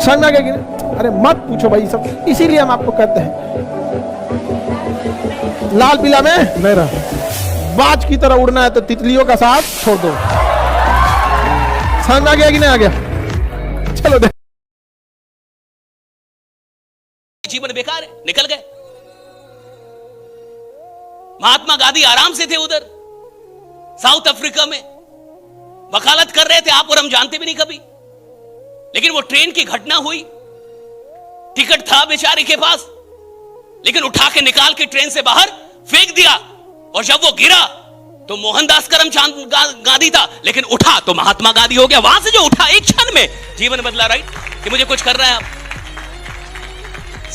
समझ में आ गया कि नहीं? अरे मत पूछो भाई सब, इसीलिए हम आपको कहते हैं लाल पीला में नहीं रहा, बाज की तरह उड़ना है तो तितलियों का साथ छोड़ दो। समझ में आ गया कि नहीं आ गया? चलो देख, जीवन बेकार है, निकल गए। महात्मा गांधी आराम से थे उधर साउथ अफ्रीका में, वकालत कर रहे थे, आप और हम जानते भी नहीं कभी। लेकिन वो ट्रेन की घटना हुई, टिकट था बेचारे के पास, लेकिन उठा के निकाल के ट्रेन से बाहर फेंक दिया, और जब वो गिरा तो मोहनदास करमचंद गांधी था, लेकिन उठा तो महात्मा गांधी हो गया। वहां से जो उठा, एक क्षण में जीवन बदला। राइट, कि मुझे कुछ कर रहा है आप।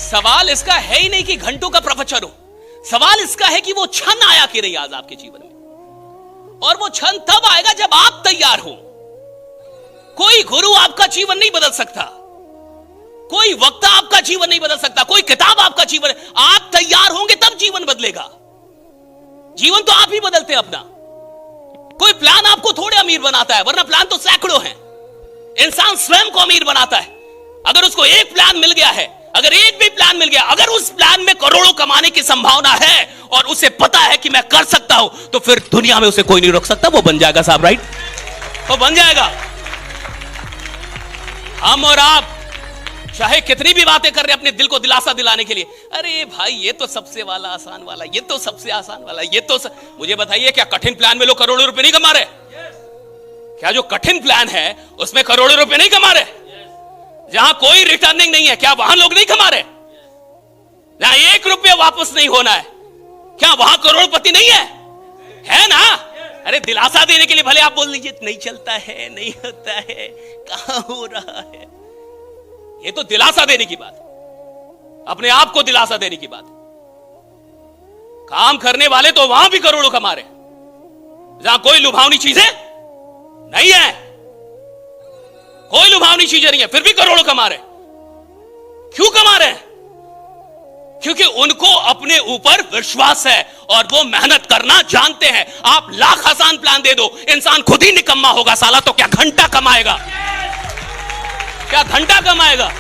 सवाल इसका है ही नहीं कि घंटों का प्रवचन हो, सवाल इसका है कि वो क्षण आया कि नहीं आज आपके जीवन में, और वो क्षण तब आएगा जब आप तैयार हो। कोई गुरु आपका जीवन नहीं बदल सकता, कोई वक्ता आपका जीवन नहीं बदल सकता, कोई किताब आपका जीवन, आप तैयार होंगे तब जीवन बदलेगा। जीवन तो आप ही बदलते हैं अपना। कोई प्लान आपको थोड़े अमीर बनाता है, वरना प्लान तो सैकड़ों हैं। इंसान स्वयं को अमीर बनाता है। अगर उसको एक प्लान मिल गया है, अगर एक भी प्लान मिल गया, अगर उस प्लान में करोड़ों कमाने की संभावना है और उसे पता है कि मैं कर सकता हूं, तो फिर दुनिया में उसे कोई नहीं रोक सकता, वो बन जाएगा साहब। राइट, वो बन जाएगा। हम और आप चाहे कितनी भी बातें कर रहे हैं अपने दिल को दिलासा दिलाने के लिए, अरे भाई ये तो सबसे वाला आसान वाला, ये तो सबसे आसान वाला, ये तो मुझे बताइए, क्या कठिन प्लान में लोग करोड़ों रुपए नहीं कमा रहे? क्या जो कठिन प्लान है उसमें करोड़ों रुपए नहीं कमा रहे? जहां कोई रिटर्निंग नहीं है, क्या वहां लोग नहीं कमा रहे? जहां 1 रुपया वापस नहीं होना है, क्या वहां करोड़पति नहीं है ना? अरे दिलासा देने के लिए भले आप बोल लीजिए नहीं चलता है, नहीं होता है, कहां हो रहा है, ये तो दिलासा देने की बात है, अपने आप को दिलासा देने की बात है। काम करने वाले तो वहां भी करोड़ों कमा रहे, जहां कोई लुभावनी चीजें नहीं है, कोई लुभावनी चीजें नहीं है, फिर भी करोड़ों कमा रहे। क्यों कमा रहे हैं? क्योंकि उनको अपने ऊपर विश्वास है और वो मेहनत करना जानते हैं। आप लाख आसान प्लान दे दो, इंसान खुद ही निकम्मा होगा साला, तो क्या घंटा कमाएगा? क्या घंटा कमाएगा?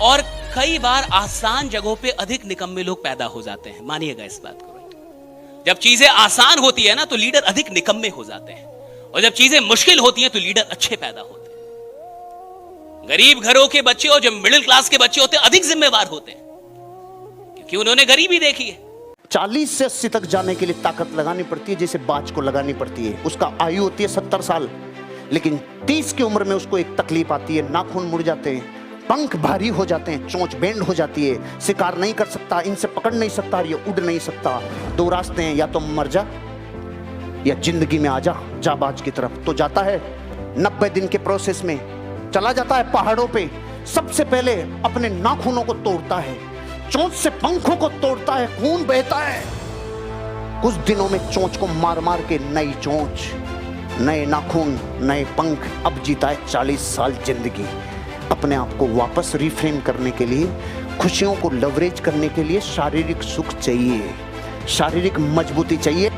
और कई बार आसान जगहों पे अधिक निकम्मे लोग पैदा हो जाते हैं, मानिएगा इस बात को। जब चीजें आसान होती है ना तो लीडर अधिक निकम्मे हो जाते हैं, और जब चीजें मुश्किल होती हैं तो लीडर अच्छे पैदा होते हैं। गरीब घरों के बच्चे और जो मिडिल क्लास के बच्चे होते हैं अधिक जिम्मेवार होते हैं, क्योंकि उन्होंने गरीबी देखी है। 40 से 80 तक जाने के लिए ताकत लगानी पड़ती है, जैसे बाज को लगानी पड़ती है। उसका आयु होती है 70 साल, लेकिन 30 की उम्र में उसको एक तकलीफ आती है, नाखून मुड़ जाते हैं, पंख भारी हो जाते हैं, चोंच बेंड हो जाती है, शिकार नहीं कर सकता, इनसे पकड़ नहीं सकता, ये उड़ नहीं सकता। 2 रास्ते हैं, या तो मर जा या जिंदगी में आ जा बाज की तरफ। तो जाता है 90 दिन के प्रोसेस में, चला जाता है पहाड़ों पे। सबसे पहले अपने नाखूनों को तोड़ता है, चोंच से पंखों को तोड़ता है, खून बहता है। कुछ दिनों में चोंच को मार मार के नई चोंच, नए नाखून, नए पंख। अब जीता है 40 साल जिंदगी। अपने आप को वापस रिफ्रेम करने के लिए, खुशियों को लवरेज करने के लिए शारीरिक सुख चाहिए, शारीरिक मजबूती चाहिए।